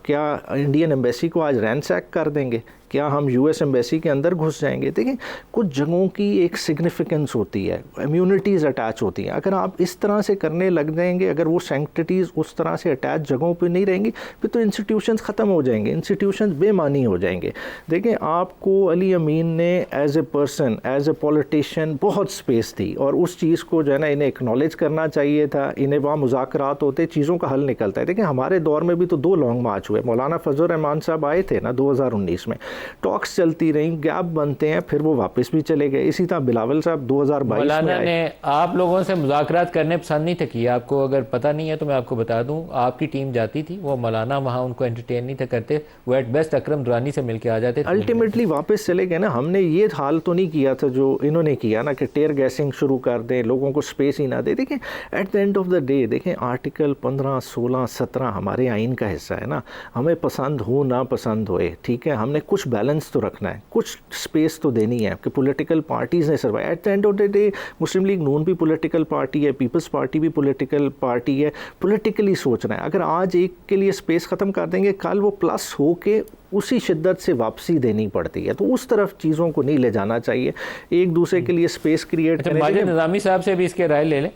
क्या इंडियन एम्बेसी को आज रैंसैक कर देंगे? क्या हम US एम्बेसी के अंदर घुस जाएंगे? देखिए, कुछ जगहों की एक सिग्निफिकेंस होती है, इम्यूनिटीज़ अटैच होती हैं। अगर आप इस तरह से करने लग जाएंगे, अगर वो सैंक्टिटीज़ उस तरह से अटैच जगहों पे नहीं रहेंगी, फिर तो इंस्टीट्यूशंस ख़त्म हो जाएंगे, इंस्टीट्यूशंस बेमानी हो जाएंगे। देखिए, आपको अली अमीन ने as a person, as a politician बहुत स्पेस दी, और उस चीज़ को जो है ना इन्हें एक्नॉलेज करना चाहिए था। इन्हें वहाँ मुज़ाकरात होते, चीज़ों का हल निकलता है। देखिए, हमारे दौर में भी तो 2 लॉन्ग मार्च हुए, मौलाना फजल रहमान साहब आए थे ना 2019 में, टॉक्स चलती रही, गैप बनते हैं, फिर वो वापस भी चले गए। इसी तरह बिलावल साहब 2022 में आए। ने आप लोगों से मुज़ाकरात करने पसंद नहीं थे किए। आपको अगर पता नहीं है तो मैं आपको बता दूं, आपकी टीम जाती थी, वो मौलाना वहाँ उनको एंटरटेन नहीं थे करते, वो एट बेस्ट अकरम दुरानी से मिल के आ जाते थे, अल्टीमेटली वापस चले गए ना। हमने ये हाल तो नहीं किया था जो इन्होंने किया ना, कि टेयर गैसिंग शुरू कर दें, लोगों को स्पेस ही ना दे। देखें, eight the end of the day देखें, आर्टिकल 15, 16, 17 हमारे आइन का हिस्सा है ना, हमें पसंद हो ना पसंद होए, ठीक है, हमने कुछ बैलेंस तो रखना है, कुछ स्पेस तो देनी है कि पॉलिटिकल पार्टीज़ ने survive. At the end of the day Muslim League Noon भी पॉलिटिकल पार्टी है, पीपल्स पार्टी भी पॉलिटिकल पार्टी है, पॉलिटिकली सोचना है। अगर आज एक के लिए स्पेस ख़त्म कर देंगे, कल वो प्लस हो के उसी शिद्दत से वापसी देनी पड़ती है, तो उस तरफ चीज़ों को नहीं ले जाना चाहिए, एक दूसरे के लिए स्पेस क्रिएट करें। माजिद निज़ामी साहब से भी इसके राय ले लें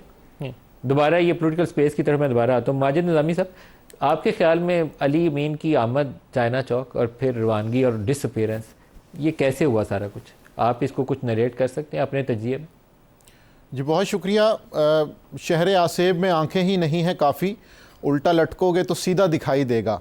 दोबारा, ये पॉलिटिकल स्पेस की तरफ मैं दोबारा आता हूँ। माजिद निज़ामी साहब, आपके ख्याल में अली अमीन की आमद चाइना चौक और फिर रवानगी और डिसअपीयरेंस, ये कैसे हुआ सारा कुछ? आप इसको कुछ नरेट कर सकते हैं अपने तजिए में? जी बहुत शुक्रिया। शहर आसेब में आंखें ही नहीं हैं काफ़ी, उल्टा लटकोगे तो सीधा दिखाई देगा।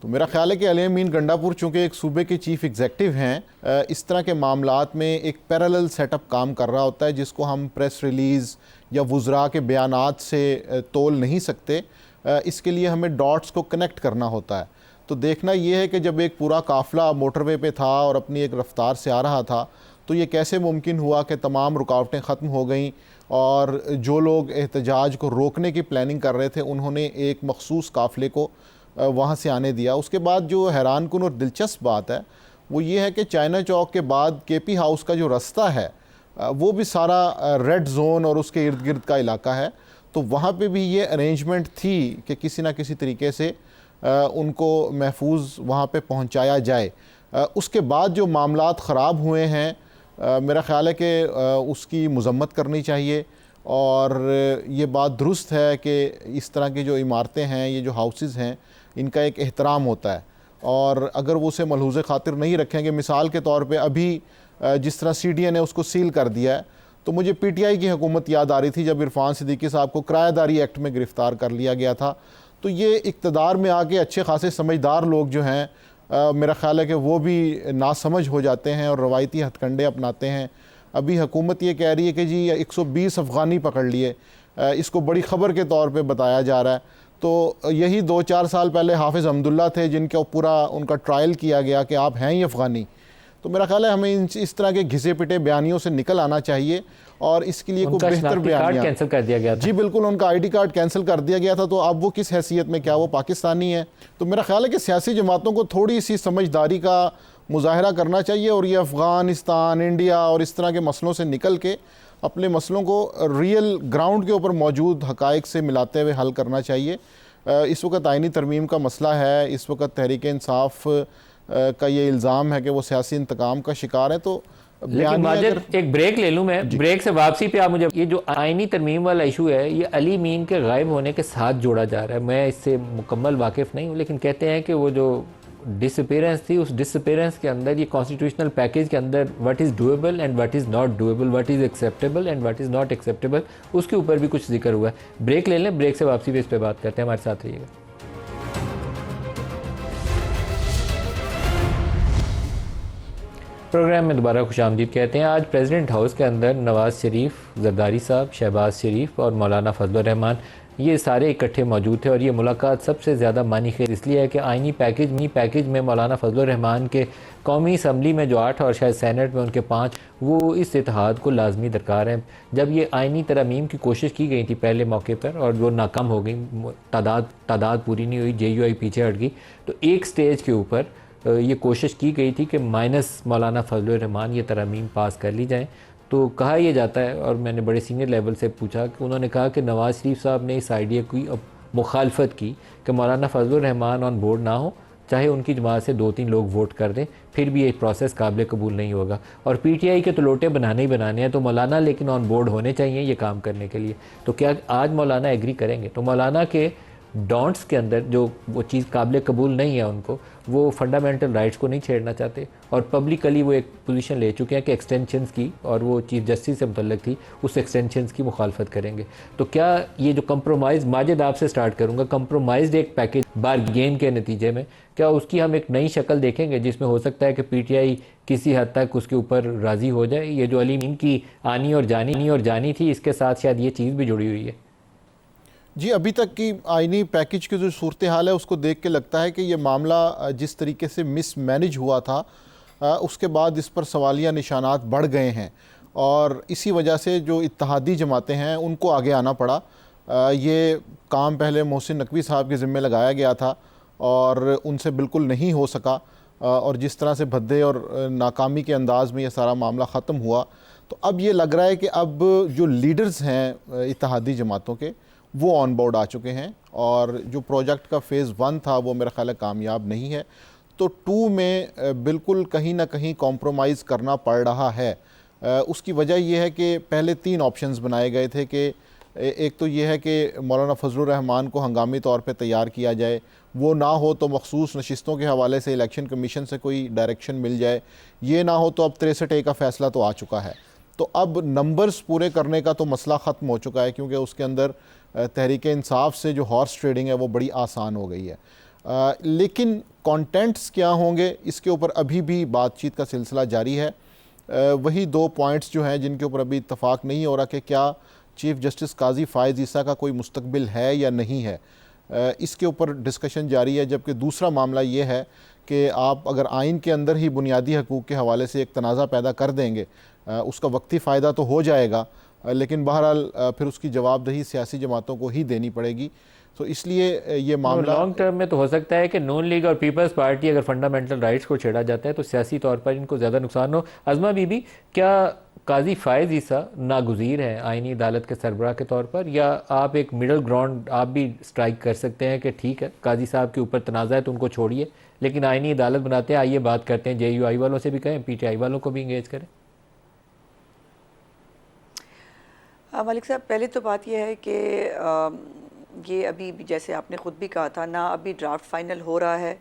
तो मेरा ख्याल है कि अली अमीन गंडापुर चूँकि एक सूबे के चीफ़ एग्जेक्टिव हैं, इस तरह के मामलात में एक पैरेलल सेटअप काम कर रहा होता है, जिसको हम प्रेस रिलीज़ या वुज़रा के बयानात से तोल नहीं सकते। इसके लिए हमें डॉट्स को कनेक्ट करना होता है। तो देखना ये है कि जब एक पूरा काफ़िला मोटरवे पे था और अपनी एक रफ्तार से आ रहा था, तो ये कैसे मुमकिन हुआ कि तमाम रुकावटें ख़त्म हो गईं और जो लोग एहतजाज को रोकने की प्लानिंग कर रहे थे उन्होंने एक मखसूस काफ़िले को वहाँ से आने दिया। उसके बाद जो हैरानकुन और दिलचस्प बात है वो ये है कि चाइना चौक के बाद केपी हाउस का जो रास्ता है वो भी सारा रेड जोन और उसके इर्द गिर्द का इलाका है। तो वहाँ पे भी ये अरेंजमेंट थी कि किसी ना किसी तरीके से उनको महफूज वहाँ पे पहुँचाया जाए। उसके बाद जो मामलात ख़राब हुए हैं, मेरा ख़्याल है कि उसकी मज़म्मत करनी चाहिए और ये बात दुरुस्त है कि इस तरह की जो इमारतें हैं, ये जो हाउसेस हैं, इनका एक एहतराम होता है और अगर वो उसे मलहूज़ ख़ातिर नहीं रखेंगे, मिसाल के तौर पे अभी जिस तरह CDA ने उसको सील कर दिया है, तो मुझे PTI की हुकूमत याद आ रही थी जब इरफान सिद्दीकी साहब को किराएदारी एक्ट में गिरफ़्तार कर लिया गया था। तो ये इक़्तिदार में आके अच्छे खासे समझदार लोग जो हैं, मेरा ख़्याल है कि वो भी नासमझ हो जाते हैं और रवायती हथकंडे अपनाते हैं। अभी हुकूमत ये कह रही है कि जी 120 अफ़गानी पकड़ लिए, इसको बड़ी ख़बर के तौर पे बताया जा रहा है। तो यही 2-4 साल पहले हाफिज़ अहमदुल्ला थे जिनका पूरा उनका ट्रायल किया गया कि आप हैं ही अफ़गानी। तो मेरा ख्याल है हमें इस तरह के घिसे पिटे बयानियों से निकल आना चाहिए और इसके लिए कोई बेहतर बयानिया कैंसिल कर दिया गया था। जी बिल्कुल, उनका ID कार्ड कैंसिल कर दिया गया था। तो अब वो किस हैसियत में, क्या वो पाकिस्तानी है? तो मेरा ख्याल है कि सियासी जमातों को थोड़ी सी समझदारी का मुजाहरा करना चाहिए और ये अफ़गानिस्तान, इंडिया और इस तरह के मसलों से निकल के अपने मसलों को रियल ग्राउंड के ऊपर मौजूद हक़ाइक़ से मिलाते हुए हल करना चाहिए। इस वक्त आइनी तरमीम का मसला है, इस वक्त तहरीक इंसाफ का ये इल्ज़ाम है कि वो सियासी इंतकाम का शिकार है। तो लेकिन माजिद, एक ब्रेक ले लूँ मैं, ब्रेक से वापसी पे आप मुझे ये जो आइनी तरमीम वाला इशू है, ये अली मीन के गायब होने के साथ जोड़ा जा रहा है। मैं इससे मुकम्मल वाकिफ़ नहीं हूँ, लेकिन कहते हैं कि वो जो डिसअपीयरेंस थी, उस डिसअपीयरेंस के अंदर ये कॉन्स्टिट्यूशनल पैकेज के अंदर what is doable and what is not doable, what is acceptable and what is not acceptable, उसके ऊपर भी कुछ जिक्र हुआ है। ब्रेक ले लें, ब्रेक से वापसी पे इस पर बात करते हैं। हमारे साथ रहिएगा। प्रोग्राम में दोबारा खुशामदीद कहते हैं। आज प्रेसिडेंट हाउस के अंदर नवाज़ शरीफ, जरदारी साहब, शहबाज शरीफ और मौलाना फजल रहमान ये सारे इकट्ठे मौजूद थे और ये मुलाकात सबसे ज़्यादा मानीखेज इसलिए है कि आइनी पैकेज में मौलाना फजल रहमान के कौमी असम्बली में जो 8 और शायद सैनेट में उनके 5, वो इस इत्तेहाद को लाजमी दरकार है। जब ये आइनी तरमीम की कोशिश की गई थी पहले मौके पर और वो नाकाम हो गई, तादाद पूरी नहीं हुई, JUI पीछे हट गई, तो एक स्टेज के ऊपर ये कोशिश की गई थी कि माइनस मौलाना फजल रहमान ये तरमीम पास कर ली जाएँ। तो कहा यह जाता है, और मैंने बड़े सीनियर लेवल से पूछा कि उन्होंने कहा कि नवाज़ शरीफ साहब ने इस आइडिया की मुखालफत की कि मौलाना फजल रहमान ऑन बोर्ड ना हो, चाहे उनकी जमात से 2-3 लोग वोट कर दें, फिर भी ये प्रोसेस काबिल कबूल नहीं होगा और PTI के तो लोटे बनाने ही बनाने हैं। तो मौलाना लेकिन ऑन बोर्ड होने चाहिए ये काम करने के लिए। तो क्या आज मौलाना एग्री करेंगे? तो मौलाना के डॉन्ट्स के अंदर जो वो चीज़ काबिल कबूल नहीं है उनको, वो फंडामेंटल राइट्स को नहीं छेड़ना चाहते और पब्लिकली वो एक पोजीशन ले चुके हैं कि एक्सटेंशंस की, और वो चीफ जस्टिस से मुतल्लिक थी, उस एक्सटेंशंस की मुखालफत करेंगे। तो क्या ये जो कंप्रोमाइज़, माजिद आपसे स्टार्ट करूँगा, कंप्रोमाइज्ड एक पैकेज बारगेन के नतीजे में क्या उसकी हम एक नई शक्ल देखेंगे जिसमें हो सकता है कि PTI किसी हद तक उसके ऊपर राज़ी हो जाए? ये जो अली मीन की आनी और जानी थी, इसके साथ शायद ये चीज़ भी जुड़ी हुई है। जी, अभी तक की आइनी पैकेज की जो सूरत हाल है उसको देख के लगता है कि ये मामला जिस तरीके से मिसमैनेज हुआ था, उसके बाद इस पर सवालिया निशानात बढ़ गए हैं और इसी वजह से जो इत्तेहादी जमातें हैं उनको आगे आना पड़ा। ये काम पहले मोहसिन नकवी साहब के ज़िम्मे लगाया गया था और उनसे बिल्कुल नहीं हो सका और जिस तरह से भद्दे और नाकामी के अंदाज़ में ये सारा मामला ख़त्म हुआ, तो अब ये लग रहा है कि अब जो लीडर्स हैं इत्तेहादी जमातों के, वो ऑन बोर्ड आ चुके हैं और जो प्रोजेक्ट का फ़ेज़ 1 था वो मेरा ख़्याल है कामयाब नहीं है। तो 2 में बिल्कुल कहीं ना कहीं कॉम्प्रोमाइज़ करना पड़ रहा है। उसकी वजह यह है कि पहले 3 ऑप्शंस बनाए गए थे कि एक तो ये है कि मौलाना फजल रहमान को हंगामी तौर पे तैयार किया जाए, वो ना हो तो मखसूस नशिस्तों के हवाले से इलेक्शन कमीशन से कोई डायरेक्शन मिल जाए, ये ना हो तो अब 63A का फ़ैसला तो आ चुका है। तो अब नंबर्स पूरे करने का तो मसला ख़त्म हो चुका है, क्योंकि उसके अंदर तहरीक इंसाफ से जो हॉर्स ट्रेडिंग है वो बड़ी आसान हो गई है। लेकिन कंटेंट्स क्या होंगे इसके ऊपर अभी भी बातचीत का सिलसिला जारी है। वही 2 पॉइंट्स जो हैं जिनके ऊपर अभी इत्तफाक नहीं हो रहा कि क्या चीफ़ जस्टिस काजी फ़ायज़ ईसा का कोई मुस्तकबिल है या नहीं है, इसके ऊपर डिस्कशन जारी है। जबकि दूसरा मामला ये है कि आप अगर आइन के अंदर ही बुनियादी हकूक़ के हवाले से एक तनाज़ा पैदा कर देंगे, उसका वक्ती फ़ायदा तो हो जाएगा, लेकिन बहरहाल फिर उसकी जवाबदेही सियासी जमातों को ही देनी पड़ेगी। तो इसलिए ये मामला लॉन्ग टर्म में तो हो सकता है कि नून लीग और पीपल्स पार्टी अगर फंडामेंटल राइट्स को छेड़ा जाता है तो सियासी तौर पर इनको ज़्यादा नुकसान हो। अज़मा बीबी, क्या काजी फ़ायज़ ईसा नागुज़ीर हैं आइनी अदालत के सरबराह के तौर पर, या आप एक मिडल ग्राउंड आप भी स्ट्राइक कर सकते हैं कि ठीक है काजी साहब के ऊपर तनाज़ा है तो उनको छोड़िए, लेकिन आइनी अदालत बनाते हैं, आइए बात करते हैं, JUI वालों से भी कहें, PTI वालों को भी इंगेज करें? मलिक साहब, पहले तो बात यह है कि ये अभी जैसे आपने ख़ुद भी कहा था ना, अभी ड्राफ्ट फाइनल हो रहा है,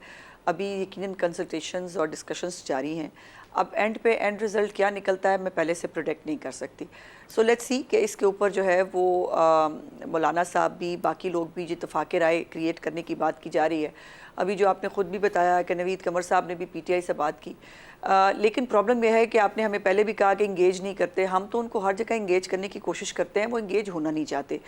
अभी यकीनन कंसल्टेशंस और डिस्कशंस जारी हैं। अब एंड रिज़ल्ट क्या निकलता है मैं पहले से प्रोडिक्ट नहीं कर सकती। सो लेट्स सी कि इसके ऊपर जो है वो मौलाना साहब भी, बाकी लोग भी, जो इत्तफ़ाक़ राय क्रिएट करने की बात की जा रही है। अभी जो आपने ख़ुद भी बताया कि नवीद कमर साहब ने भी PTI से बात की, लेकिन प्रॉब्लम यह है कि आपने हमें पहले भी कहा कि इंगेज नहीं करते। हम तो उनको हर जगह इंगेज करने की कोशिश करते हैं, वो इंगेज होना नहीं चाहते।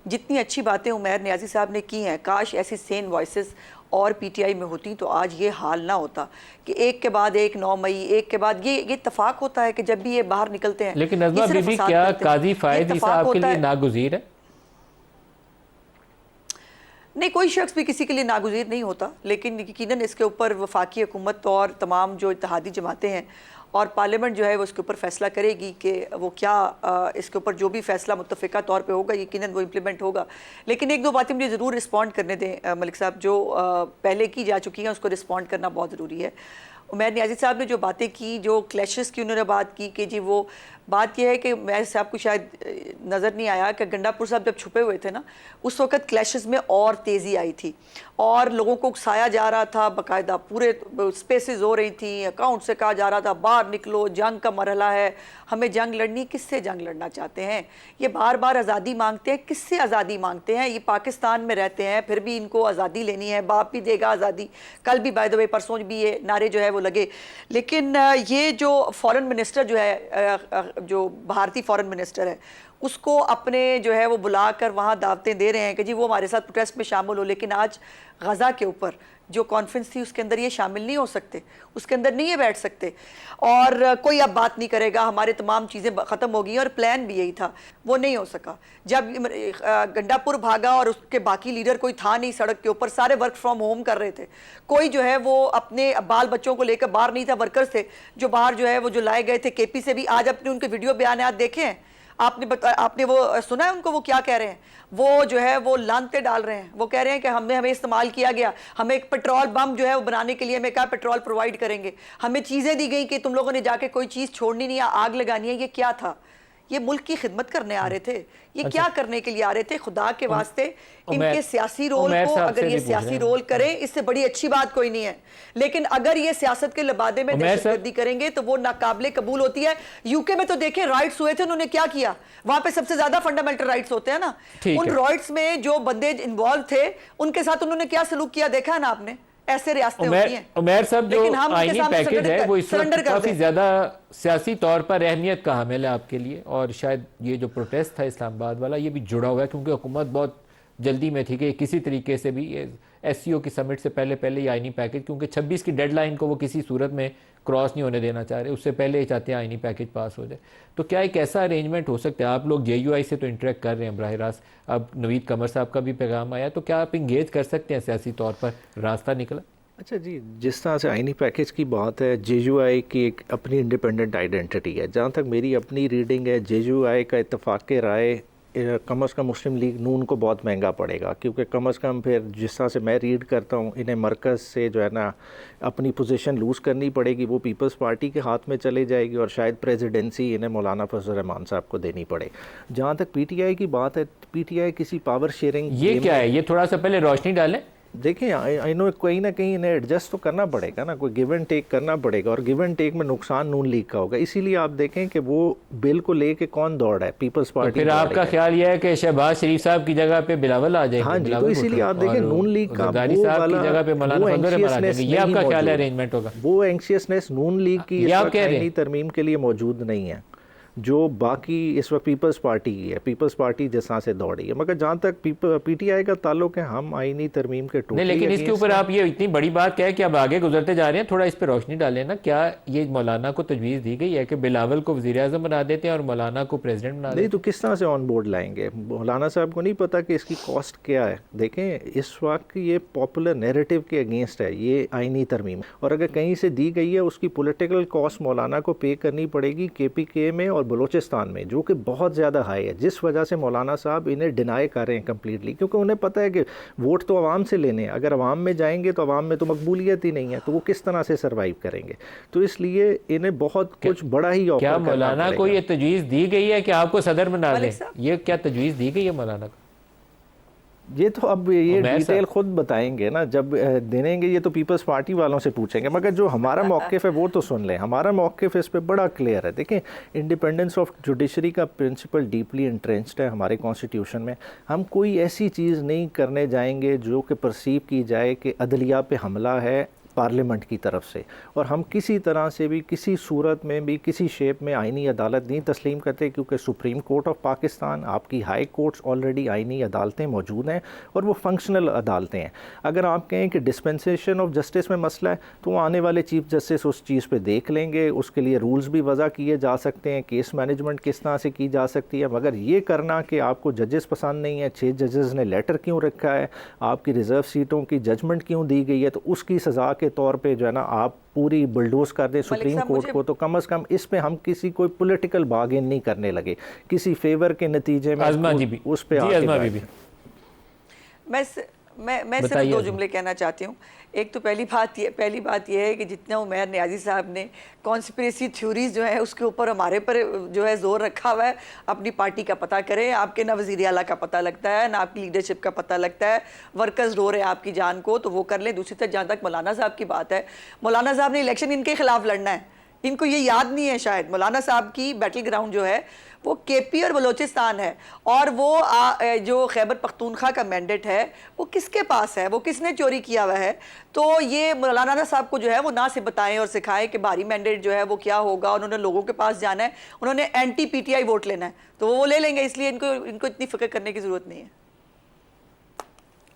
जितनी अच्छी बातें उमैर नियाज़ी साहब ने की हैं, काश ऐसी सेन वॉइसेस और PTI में होती तो आज ये हाल ना होता कि एक के बाद एक 9 मई, एक के बाद ये इत्तफाक होता है कि जब भी ये बाहर निकलते हैं। लेकिन नज़मा बीबी, क्या काजी फ़ायज़ ईसा आपके लिए नागुज़ीर है? नहीं, कोई शख्स भी किसी के लिए नागुज़ीर नहीं होता, लेकिन यकीनन इसके ऊपर वफाकी हुकूमत और तमाम जो इत्तेहादी जमातें हैं और पार्लियामेंट जो है वो इसके ऊपर फ़ैसला करेगी कि वो क्या इसके ऊपर जो भी फ़ैसला मुत्तफ़िका तौर पे होगा यकीनन वो इम्प्लीमेंट होगा। लेकिन 1-2 बातें मुझे ज़रूर रिस्पॉन्ड करने दें मलिक साहब, जो पहले की जा चुकी हैं उसको रिस्पॉन्ड करना बहुत ज़रूरी है। उमैर नियाज़ी साहब ने जो बातें की, जो क्लैशेस की उन्होंने बात की कि जी वो बात यह है कि मैं साहब को शायद नज़र नहीं आया कि गंडापुर साहब जब छुपे हुए थे ना, उस वक़्त क्लैशेस में और तेज़ी आई थी और लोगों को उकसाया जा रहा था, बाकायदा पूरे स्पेसेस हो रही थी, अकाउंट से कहा जा रहा था बाहर निकलो, जंग का मरहला है, हमें जंग लड़नी। किससे जंग लड़ना चाहते हैं? ये बार बार आज़ादी मांगते हैं, किससे आज़ादी मांगते हैं? ये पाकिस्तान में रहते हैं, फिर भी इनको आज़ादी लेनी है, बाप भी देगा आज़ादी। कल भी बाय द वे, परसों भी ये नारे जो है वो लगे। लेकिन ये जो फॉरेन मिनिस्टर जो है, जो भारतीय फॉरेन मिनिस्टर है, उसको अपने जो है वो बुलाकर वहाँ दावतें दे रहे हैं कि जी वो हमारे साथ प्रोटेस्ट में शामिल हो, लेकिन आज गज़ा के ऊपर जो कॉन्फ्रेंस थी उसके अंदर ये शामिल नहीं हो सकते, उसके अंदर नहीं ये बैठ सकते और कोई अब बात नहीं करेगा, हमारे तमाम चीज़ें ख़त्म हो गई। और प्लान भी यही था, वो नहीं हो सका। जब गंडापुर भागा और उसके बाकी लीडर कोई था नहीं सड़क के ऊपर, सारे वर्क फ्रॉम होम कर रहे थे, कोई जो है वो अपने बाल बच्चों को लेकर बाहर नहीं था। वर्कर्स थे जो बाहर जो है वो जो लाए गए थे KP से भी, आज अपने उनके वीडियो बयान देखे हैं आपने वो सुना है उनको, वो क्या कह रहे हैं? वो जो है वो लानते डाल रहे हैं, वो कह रहे हैं कि हमें इस्तेमाल किया गया, हमें एक पेट्रोल बम जो है वो बनाने के लिए हमें क्या पेट्रोल प्रोवाइड करेंगे, हमें चीज़ें दी गई कि तुम लोगों ने जाके कोई चीज़ छोड़नी नहीं है, आग लगानी है। ये क्या था? ये मुल्क की खिदमत करने आ रहे थे, ये क्या करने के लिए आ रहे थे? खुदा के वास्ते इनके सियासी रोल को, अगर ये सियासी रोल करें, इससे बड़ी अच्छी बात कोई नहीं है। लेकिन अगर ये सियासत के लबादे में दहशतगर्दी करेंगे तो वो नाकाबिले कबूल होती है। UK में तो देखें राइट्स हुए थे, उन्होंने क्या किया? वहां पे सबसे ज्यादा फंडामेंटल राइट्स होते हैं ना, उन राइट्स में जो बंदे इन्वॉल्व थे उनके साथ उन्होंने क्या सलूक किया देखा है ना आपने? ऐसे रियासतें होती हैं। उमैर साहब, जो आईनी पैकेज है वो इस वक्त काफी ज्यादा सियासी तौर पर अहमियत का हामिल है आपके लिए, और शायद ये जो प्रोटेस्ट था इस्लामाबाद वाला ये भी जुड़ा हुआ है क्योंकि हुकूमत बहुत जल्दी में थी कि किसी तरीके से भी SCO की समिट से पहले ये आईनी पैकेज, क्योंकि 26 की डेडलाइन को वो किसी सूरत में क्रॉस नहीं होने देना चाह रहे, उससे पहले ही चाहते हैं आईनी पैकेज पास हो जाए। तो क्या एक ऐसा अरेंजमेंट हो सकता है? आप लोग JUI से तो इंटरेक्ट कर रहे हैं बराह रास्त, अब नवीद कमर साहब का भी पैगाम आया, तो क्या आप इंगेज कर सकते हैं? सियासी तौर पर रास्ता निकला? अच्छा जी, जिस तरह से आइनी पैकेज की बात है, JUI की एक अपनी इंडिपेंडेंट आइडेंटिटी है। जहाँ तक मेरी अपनी रीडिंग है, JUI का इत्तफाक़ राय कम अज़ कम मुस्लिम लीग नून को बहुत महंगा पड़ेगा, क्योंकि कम अज़ कम फिर जिस तरह से मैं रीड करता हूँ, इन्हें मरकज़ से जो है ना अपनी पोजीशन लूज़ करनी पड़ेगी, वो पीपल्स पार्टी के हाथ में चले जाएगी और शायद प्रेसिडेंसी इन्हें मौलाना फजल रहमान साहब को देनी पड़े। जहाँ तक PTI की बात है, PTI किसी पावर शेयरिंग, ये क्या है? ये थोड़ा सा पहले रोशनी डालें देखिए आई नो कहीं ना कहीं इन्हें एडजस्ट तो करना पड़ेगा ना, कोई गिव एंड टेक करना पड़ेगा, और गिव एंड टेक में नुकसान नून लीग का होगा। इसीलिए आप देखें कि वो बिल को लेके कौन दौड़ है, पीपल्स तो पार्टी। फिर आपका ख्याल यह है कि शहबाज शरीफ साहब की जगह पे बिलावल आ जाएंगे? हाँ जी, तो इसीलिए आप देखें नून लीग का जरदारी वो साहब वाला की जगह पे मौलाना वो फजल रहमान आ एंशियसनेस जाएंगे, ये आपका नहीं ख्याल है मौजूद। अरेंजमेंट होगा? वो एंशियसनेस नून लीग की ये इस आप वक्त कह रहे हैं? आईनी तरमीम के लिए मौजूद नहीं है, जो बाकी इस वक्त पीपल्स पार्टी की है। पीपल्स पार्टी जिस तरह से दौड़ी है, मगर जहाँ तक पीटीआई का ताल्लुक है, हम आईनी तरमीम के नहीं, टोटली लेकिन इसके against ऊपर हैं। आप ये इतनी बड़ी बात क्या है कि अब आगे गुजरते जा रहे हैं, थोड़ा इस पर रोशनी डालें ना। क्या ये मौलाना को तजवीज़ दी गई है कि बिलावल को वज़ीर आज़म बना देते हैं और मौलाना को प्रेसिडेंट बना देते नहीं हैं? तो किस तरह से ऑन बोर्ड लाएंगे? मौलाना साहब को नहीं पता कि इसकी कॉस्ट क्या है? देखें इस वक्त ये पॉपुलर नैरेटिव के अगेंस्ट है ये आईनी तरमीम, और अगर कहीं से दी गई है उसकी पॉलिटिकल कॉस्ट मौलाना को पे करनी पड़ेगी केपीके में और बलूचिस्तान में, जो कि बहुत ज़्यादा हाई है, जिस वजह से मौलाना साहब इन्हें डिनाई कर रहे हैं कम्प्लीटली, क्योंकि उन्हें पता है कि वोट तो आवाम से लेने हैं, अगर आवाम में जाएंगे तो आवाम में तो मकबूलियत ही नहीं है, तो वो किस तरह से सर्वाइव करेंगे? तो इसलिए इन्हें बहुत कुछ बड़ा ही ऑफर क्या करना मौलाना को पड़ेगा। ये तजवीज़ दी गई है कि आपको सदर बना दें? मलिक साहब। ये क्या तजवीज़ दी गई है मौलाना को? ये तो अब ये उमैर डिटेल साहब। खुद बताएंगे ना जब देनेंगे, ये तो पीपल्स पार्टी वालों से पूछेंगे, मगर जो हमारा मौक़िफ़ है वो तो सुन लें। हमारा मौक़िफ़ इस पे बड़ा क्लियर है। देखें इंडिपेंडेंस ऑफ जुडिशरी का प्रिंसिपल डीपली इंट्रेंच्ड है हमारे कॉन्स्टिट्यूशन में। हम कोई ऐसी चीज़ नहीं करने जाएंगे जो कि परसीव की जाए कि अदलिया पे हमला है पार्लियामेंट की तरफ से, और हम किसी तरह से भी किसी सूरत में भी किसी शेप में आईनी अदालत नहीं तस्लीम करते, क्योंकि सुप्रीम कोर्ट ऑफ पाकिस्तान, आपकी हाई कोर्ट्स ऑलरेडी आईनी अदालतें मौजूद हैं और वो फंक्शनल अदालतें हैं। अगर आप कहें कि डिस्पेंसेशन ऑफ जस्टिस में मसला है तो आने वाले चीफ जस्टिस उस चीज़ पे देख लेंगे, उसके लिए रूल्स भी वज़ा किए जा सकते हैं, केस मैनेजमेंट किस तरह से की जा सकती है। मगर ये करना कि आपको जजेस पसंद नहीं है, 6 जजेस ने लेटर क्यों रखा है, आपकी रिज़र्व सीटों की जजमेंट क्यों दी गई है, तो उसकी सज़ा के तौर पे जो है ना आप पूरी बुलडोज कर दें सुप्रीम साहब, कोर्ट मुझे- को, तो कम अज़ कम इस पे हम किसी कोई पॉलिटिकल बार्गेन नहीं करने लगे किसी फेवर के नतीजे में। आज़मा जी भी, उस पे जी आके आज़मा बैठ बीबी। मैं सिर्फ बताइए 2 आज़मा। जुमले कहना चाहती हूँ। एक तो पहली बात ये है कि जितना उमैर नियाज़ी साहब ने कॉन्स्पिरेसी थ्योरीज जो है उसके ऊपर हमारे पर जो है जोर रखा हुआ है, अपनी पार्टी का पता करें। आपके ना वज़ीर आला का पता लगता है, ना आपकी लीडरशिप का पता लगता है, वर्कर्स रो रहे हैं आपकी जान को, तो वो कर लें। दूसरी तरफ जहाँ तक मौलाना साहब की बात है, मौलाना साहब ने इलेक्शन इनके खिलाफ लड़ना है, इनको ये याद नहीं है शायद। मौलाना साहब की बैटल ग्राउंड जो है वो केपी और बलोचिस्तान है, और वो जो खैबर पख्तूनख्वा का मैंडेट है वो किसके पास है, वो किसने चोरी किया हुआ है। तो ये मौलाना साहब को जो है वो ना से बताएं और सिखाएं कि बाहरी मैंडेट जो है वो क्या होगा। उन्होंने लोगों के पास जाना है, उन्होंने एंटी पीटीआई वोट लेना है, तो वो ले लेंगे, इसलिए इनको इतनी फिक्र करने की ज़रूरत नहीं है।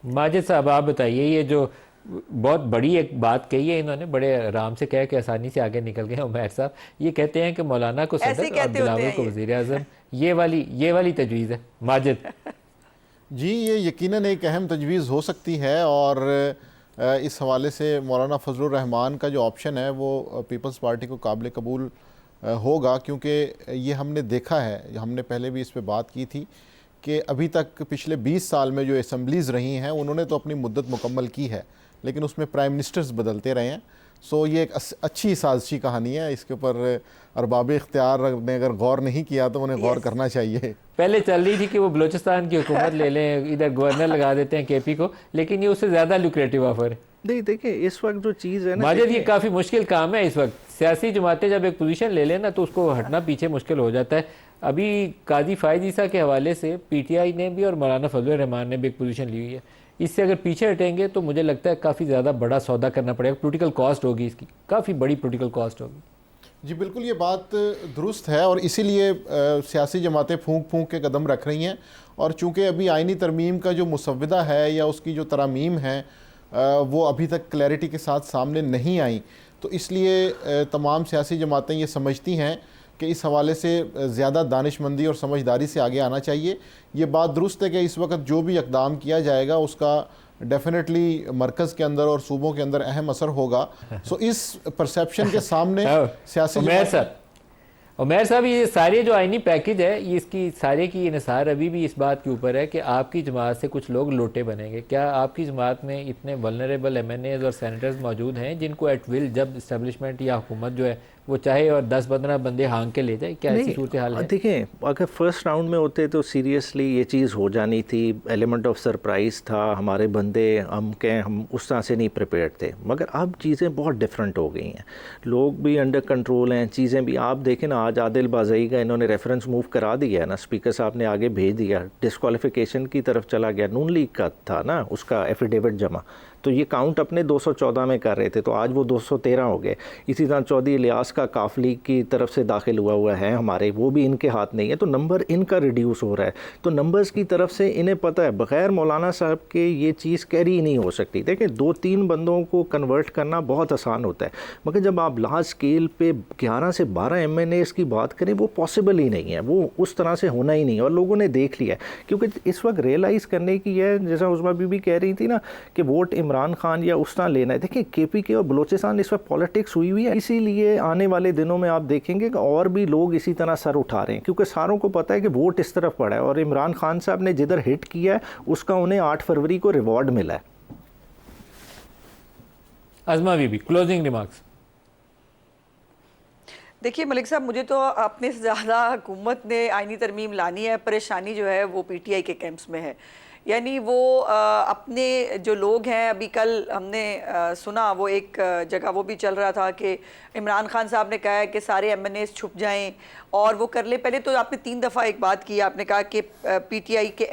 माजिद साहब आप बताइए, ये जो बहुत बड़ी एक बात कही है इन्होंने, बड़े आराम से कह के आसानी से आगे निकल गए उमैर साहब। ये कहते हैं कि मौलाना को ऐसे ही सदर और कहते होते बिलावल हैं को ये। वज़ीर आज़म, ये वाली तजवीज़ है माजिद। जी ये यकीनन एक अहम तजवीज़ हो सकती है, और इस हवाले से मौलाना फजलुर रहमान का जो ऑप्शन है वो पीपल्स पार्टी को काबिल कबूल होगा, क्योंकि ये हमने देखा है, हमने पहले भी इस पे बात की थी कि अभी तक पिछले 20 साल में जो असम्बलीज़ रही हैं उन्होंने तो अपनी मुद्दत मुकम्मल की है, लेकिन उसमें प्राइम मिनिस्टर्स बदलते रहे हैं। सो ये एक अच्छी साजिशी कहानी है, इसके ऊपर अरबाब इख्तियार ने अगर गौर नहीं किया तो उन्हें गौर करना चाहिए। पहले चल रही थी कि वो बलूचिस्तान की हुकूमत ले लें, इधर गवर्नर लगा देते हैं केपी को, लेकिन ये उससे ज़्यादा लुक्रेटिव ऑफर है। नहीं देखिए इस वक्त जो चीज़ है ना, माजिद ये देखिए, काफ़ी मुश्किल काम है इस वक्त। सियासी जमातें जब एक पोजीशन ले लें ना तो उसको हटना पीछे मुश्किल हो जाता है। अभी काजी फायद ईसा के हवाले से पीटीआई ने भी और मौलाना फजलुर रहमान ने भी एक पोजीशन ली हुई है। इससे अगर पीछे हटेंगे तो मुझे लगता है काफ़ी ज़्यादा बड़ा सौदा करना पड़ेगा, पॉलिटिकल कॉस्ट होगी इसकी, काफ़ी बड़ी पॉलिटिकल कॉस्ट होगी। जी बिल्कुल ये बात दुरुस्त है, और इसीलिए सियासी जमातें फूंक फूंक के कदम रख रही हैं। और चूँकि अभी आइनी तरमीम का जो मुसव्वदा है या उसकी जो तरामीम है वो अभी तक क्लैरिटी के साथ सामने नहीं आई, तो इसलिए तमाम सियासी जमातें ये समझती हैं कि इस हवाले से ज़्यादा दानिशमंदी और समझदारी से आगे आना चाहिए। ये बात दुरुस्त है कि इस वक्त जो भी इक़दाम किया जाएगा उसका डेफिनेटली मरकज़ के अंदर और सूबों के अंदर अहम असर होगा। सो इस परसेप्शन के सामने सियासी उमैर साहब ये सारे जो आइनी पैकेज है ये इसकी सारे की इन्हिसार अभी भी इस बात के ऊपर है कि आपकी जमात से कुछ लोग लोटे बनेंगे। क्या आपकी जमात में इतने वल्नरेबल MNAs और सेनेटर्स मौजूद हैं जिनको एट विल जब इस्टेब्लिशमेंट या हुकूमत जो है वो चाहे और 10-15 बंदे हांग के ले जाए, क्या ऐसी सूरत हाल है? देखें, अगर फर्स्ट राउंड में होते तो सीरियसली ये चीज़ हो जानी थी, एलिमेंट ऑफ सरप्राइज़ था, हमारे बंदे हम उस तरह से नहीं प्रिपेयर्ड थे। मगर अब चीज़ें बहुत डिफरेंट हो गई हैं, लोग भी अंडर कंट्रोल हैं, चीज़ें भी। आप देखें ना, आज आदिल बाज़ई का इन्होंने रेफरेंस मूव करा दिया है ना, स्पीकर साहब ने आगे भेज दिया, डिस्क्वालिफिकेशन की तरफ चला गया। नून लीग का था ना उसका एफिडेविट जमा, तो ये काउंट अपने 214 में कर रहे थे, तो आज वो 213 हो गए। इसी तरह चौधरी इलियास का काफ लीग की तरफ से दाखिल हुआ है हमारे, वो भी इनके हाथ नहीं है, तो नंबर इनका रिड्यूस हो रहा है। तो नंबर्स की तरफ से इन्हें पता है बग़ैर मौलाना साहब के ये चीज़ कैरी नहीं हो सकती। देखिए 2-3 बंदों को कन्वर्ट करना बहुत आसान होता है, मगर जब आप लार्ज स्केल पे 11 से 12 MNAs की बात करें, वो पॉसिबल ही नहीं है, वो उस तरह से होना ही नहीं है। और लोगों ने देख लिया है, क्योंकि इस वक्त रियलाइज़ करने की है, जैसा उस्मा बीबी कह रही थी ना कि वोट इमरान खान या उस तरह लेना है। देखिए KPK और बलोचिस्तान इस वक्त पॉलिटिक्स हुई हुई है, इसीलिए आने वाले दिनों में आप देखेंगे कि और भी लोग इसी तरह सर उठा रहे हैं, क्योंकि सारों को पता है कि वोट इस तरफ पड़ा है और इमरान खान साहब ने जिधर हिट किया है उसका उन्हें 8 फरवरी को रिवॉर्ड मिला है। अज़मा बीबी, क्लोजिंग रिमार्क्स। देखिए मलिक साहब, मुझे तो अपने से ज़्यादा हुकूमत ने आईनी तरमीम लानी है, परेशानी जो है वो PTI के कैंप्स में है। यानी वो अपने जो लोग हैं, अभी कल हमने सुना वो एक जगह वो भी चल रहा था कि इमरान खान साहब ने कहा है कि सारे MNAs छुप जाएं और वो कर ले। पहले तो आपने 3 दफ़ा एक बात की, आपने कहा कि PTI के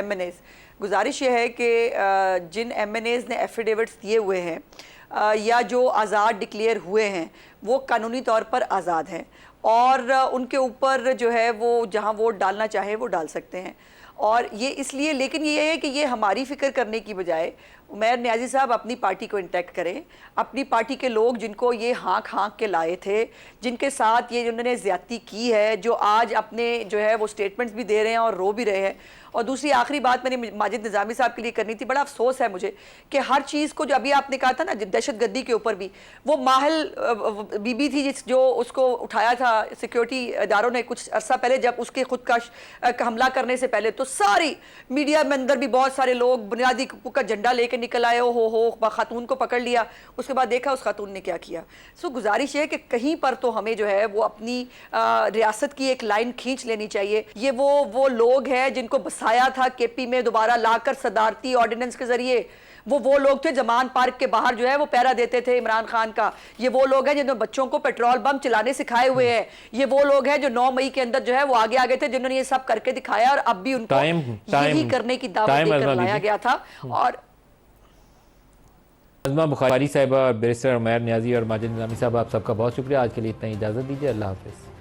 MNAs, गुजारिश ये है कि जिन MNAs ने एफिडेविट्स दिए हुए हैं या जो आज़ाद डिक्लेयर हुए हैं वो कानूनी तौर पर आज़ाद हैं और उनके ऊपर जो है वो जहां वोट डालना चाहे वो डाल सकते हैं। और ये इसलिए, लेकिन ये है कि ये हमारी फ़िक्र करने की बजाय उमैर नियाज़ी साहब अपनी पार्टी को इंटैक्ट करें, अपनी पार्टी के लोग जिनको ये हाँक के लाए थे, जिनके साथ ये उन्होंने ज़्यादती की है, जो आज अपने जो है वो स्टेटमेंट्स भी दे रहे हैं और रो भी रहे हैं। और दूसरी आखिरी बात मैंने माजिद निज़ामी साहब के लिए करनी थी। बड़ा अफसोस है मुझे कि हर चीज़ को, जो अभी आपने कहा था ना दहशत गर्दी के ऊपर भी, वो माहिल बीबी थी जो उसको उठाया था सिक्योरिटी इदारों ने कुछ अर्सा पहले, जब उसके खुद का हमला करने से पहले, तो सारी मीडिया में अंदर भी बहुत सारे लोग बुनियादी का झंडा लेके निकल आए, हो खातून को पकड़ लिया, उसके बाद देखा उस खातून ने क्या किया। सो गुजारिश है कि कहीं पर तो हमें जो है वो अपनी रियासत की एक लाइन खींच लेनी चाहिए। ये वो लोग हैं जिनको बसाया था KP में दोबारा लाकर सदारती ऑर्डिनेंस के जरिए, वो लोग थे जमान पार्क के बाहर जो है वो पहरा देते थे इमरान खान का। ये वो लोग हैं जिन्होंने बच्चों को पेट्रोल बम चलाने सिखाए हुए हैं। ये वो लोग हैं जो 9 मई के अंदर जो है वो आगे थे, जिन्होंने ये सब करके दिखाया और अब भी उनको यही करने की दावत देकर लाया गया था। और अज़मा बुखारी साहिबा, बैरिस्टर उमैर नियाज़ी और माजिद निज़ामी साहब, आप सबका बहुत शुक्रिया। आज के लिए इतना ही, इजाज़त दीजिए। अल्लाह हाफ़िज़।